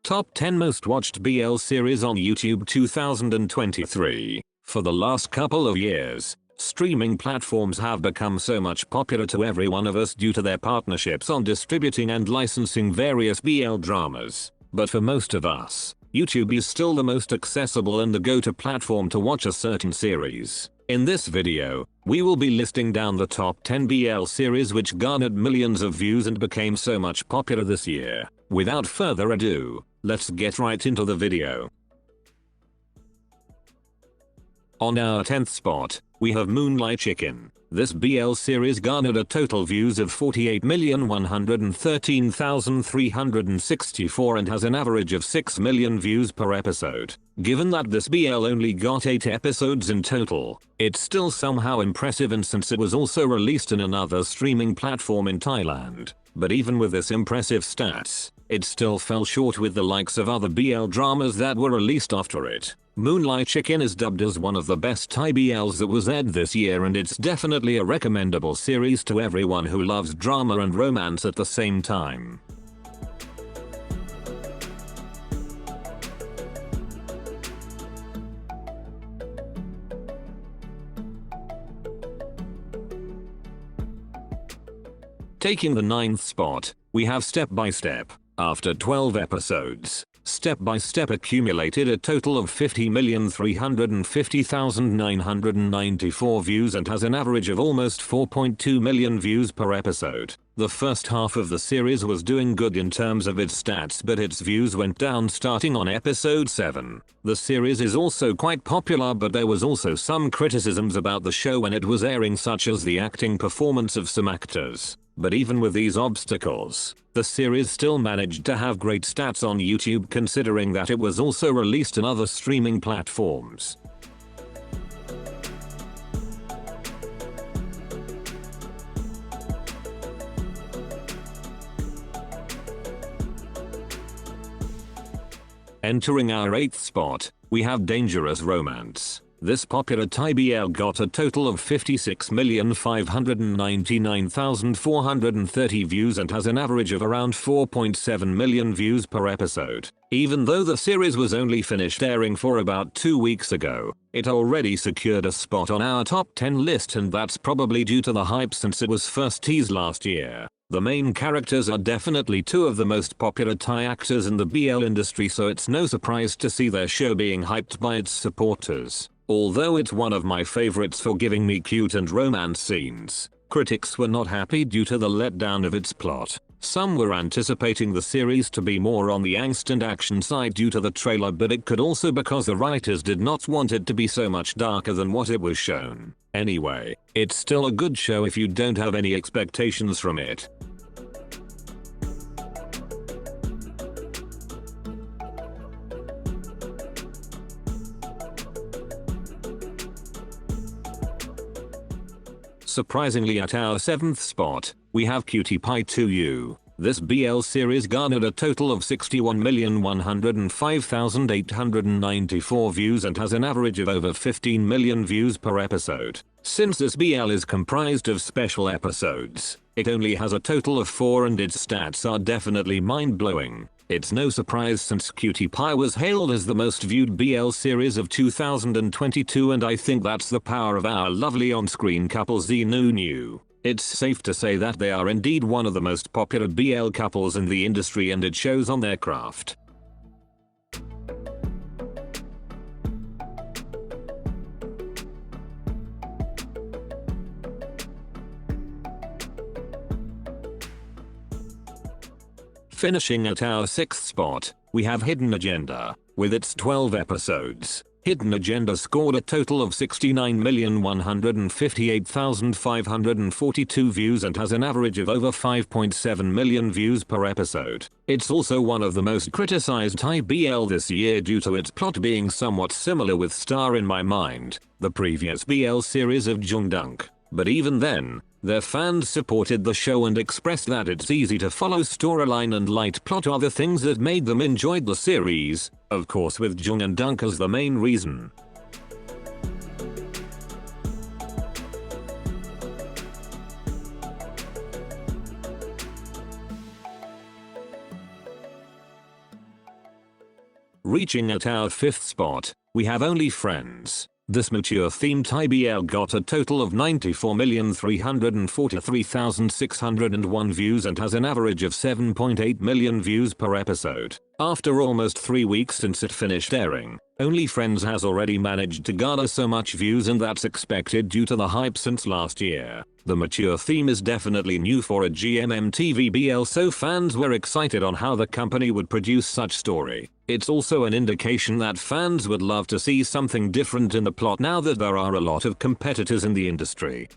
Top 10 Most Watched BL Series on YouTube 2023. For the last couple of years, streaming platforms have become so much popular to every one of us due to their partnerships on distributing and licensing various BL dramas. But for most of us, YouTube is still the most accessible and the go-to platform to watch a certain series. In this video, we will be listing down the top 10 BL series which garnered millions of views and became so much popular this year. Without further ado, let's get right into the video. On our 10th spot, we have Moonlight Chicken. This BL series garnered a total views of 48,113,364 and has an average of 6 million views per episode. Given that this BL only got 8 episodes in total, it's still somehow impressive, and since it was also released in another streaming platform in Thailand. But even with this impressive stats, it still fell short with the likes of other BL dramas that were released after it. Moonlight Chicken is dubbed as one of the best Thai BLs that was aired this year, and it's definitely a recommendable series to everyone who loves drama and romance at the same time. Taking the 9th spot, we have Step by Step. After 12 episodes, Step by Step accumulated a total of 50,350,994 views and has an average of almost 4.2 million views per episode. The first half of the series was doing good in terms of its stats, but its views went down starting on episode 7. The series is also quite popular, but there was also some criticisms about the show when it was airing, such as the acting performance of some actors. But even with these obstacles, the series still managed to have great stats on YouTube, considering that it was also released on other streaming platforms. Entering our 8th spot, we have Dangerous Romance. This popular Thai BL got a total of 56,599,430 views and has an average of around 4.7 million views per episode. Even though the series was only finished airing for about 2 weeks ago, it already secured a spot on our top 10 list, and that's probably due to the hype since it was first teased last year. The main characters are definitely two of the most popular Thai actors in the BL industry, so it's no surprise to see their show being hyped by its supporters. Although it's one of my favorites for giving me cute and romance scenes, critics were not happy due to the letdown of its plot. Some were anticipating the series to be more on the angst and action side due to the trailer, but it could also because the writers did not want it to be so much darker than what it was shown. Anyway, it's still a good show if you don't have any expectations from it. Surprisingly, at our 7th spot, we have Cutie Pie 2U. This BL series garnered a total of 61,105,894 views and has an average of over 15 million views per episode. Since this BL is comprised of special episodes, it only has a total of 4 and its stats are definitely mind-blowing. It's no surprise since Cutie Pie was hailed as the most viewed BL series of 2022, and I think that's the power of our lovely on-screen couple XylonAkauMSTS. It's safe to say that they are indeed one of the most popular BL couples in the industry, and it shows on their craft. Finishing at our 6th spot, we have Hidden Agenda. With its 12 episodes, Hidden Agenda scored a total of 69,158,542 views and has an average of over 5.7 million views per episode. It's also one of the most criticized Thai BL this year due to its plot being somewhat similar with Star in My Mind, the previous BL series of JongDunk. But even then, their fans supported the show and expressed that its easy to follow storyline and light plot are the things that made them enjoy the series, of course with Jung and Dunk as the main reason. Reaching at our 5th spot, we have Only Friends. This mature themed IBL got a total of 94,343,601 views and has an average of 7.8 million views per episode. After almost 3 weeks since it finished airing, Only Friends has already managed to garner so much views, and that's expected due to the hype since last year. The mature theme is definitely new for a GMMTV BL, so fans were excited on how the company would produce such story. It's also an indication that fans would love to see something different in the plot now that there are a lot of competitors in the industry.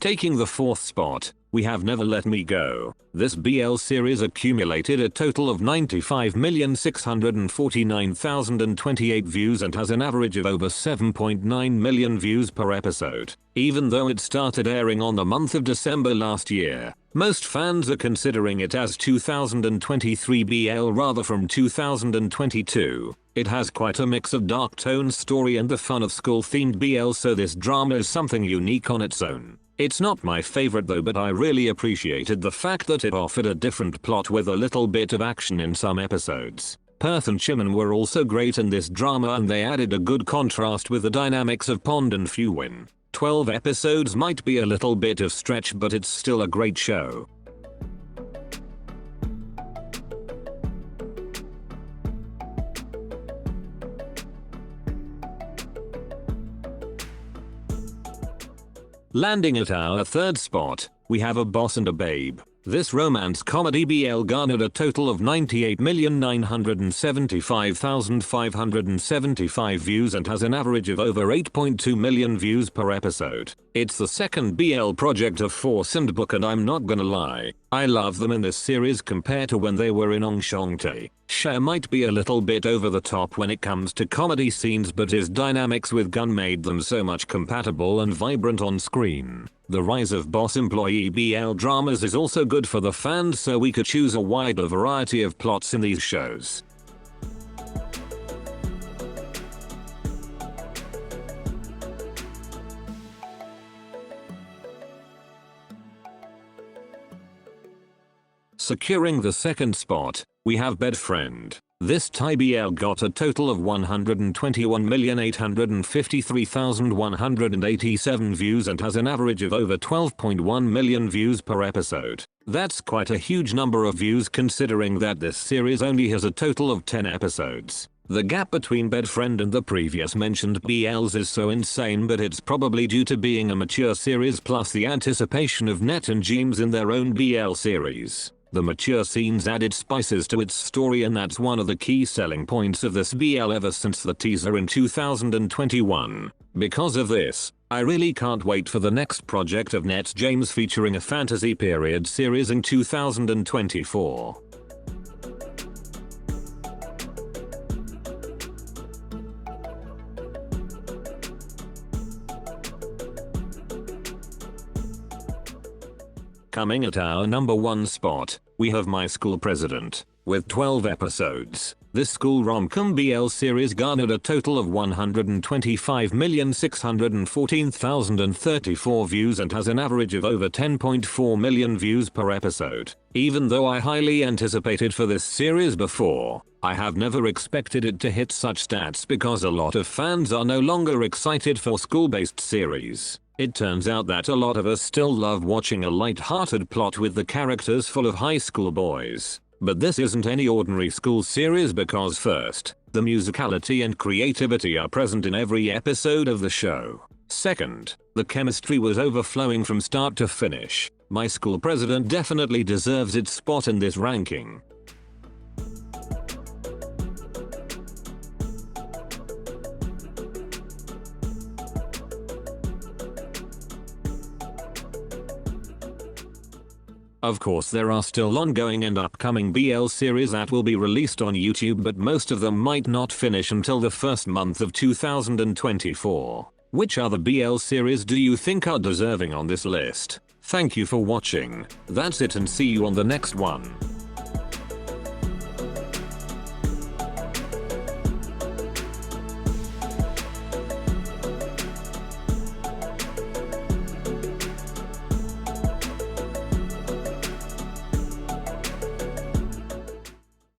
Taking the 4th spot, we have Never Let Me Go. This BL series accumulated a total of 95,649,028 views and has an average of over 7.9 million views per episode. Even though it started airing on the month of December last year, most fans are considering it as 2023 BL rather from 2022. It has quite a mix of dark tone story and the fun of school-themed BL, so this drama is something unique on its own. It's not my favorite though, but I really appreciated the fact that it offered a different plot with a little bit of action in some episodes. Perth and Chimon were also great in this drama, and they added a good contrast with the dynamics of Pond and Fuwin. 12 episodes might be a little bit of stretch, but it's still a great show. Landing at our 3rd spot, we have A Boss and a Babe. This romance comedy BL garnered a total of 98,975,575 views and has an average of over 8.2 million views per episode. It's the second BL project of Force and Book, and I'm not gonna lie, I love them in this series compared to when they were in njykhdyjh. Cher might be a little bit over the top when it comes to comedy scenes, but his dynamics with Gun made them so much compatible and vibrant on screen. The rise of boss employee BL dramas is also good for the fans, so we could choose a wider variety of plots in these shows. Securing the 2nd spot, we have Bed Friend. This Thai BL got a total of 121,853,187 views and has an average of over 12.1 million views per episode. That's quite a huge number of views considering that this series only has a total of 10 episodes. The gap between Bed Friend and the previous mentioned BLs is so insane, but it's probably due to being a mature series plus the anticipation of Net and James in their own BL series. The mature scenes added spices to its story, and that's one of the key selling points of this BL ever since the teaser in 2021. Because of this, I really can't wait for the next project of Net James featuring a fantasy period series in 2024. Coming at our number 1 spot, we have My School President. With 12 episodes, this school rom-com BL series garnered a total of 125,614,034 views and has an average of over 10.4 million views per episode. Even though I highly anticipated for this series before, I have never expected it to hit such stats because a lot of fans are no longer excited for school-based series. It turns out that a lot of us still love watching a light-hearted plot with the characters full of high school boys. But this isn't any ordinary school series because first, the musicality and creativity are present in every episode of the show. Second, the chemistry was overflowing from start to finish. My School President definitely deserves its spot in this ranking. Of course, there are still ongoing and upcoming BL series that will be released on YouTube, but most of them might not finish until the first month of 2024. Which other BL series do you think are deserving on this list? Thank you for watching. That's it, and see you on the next one.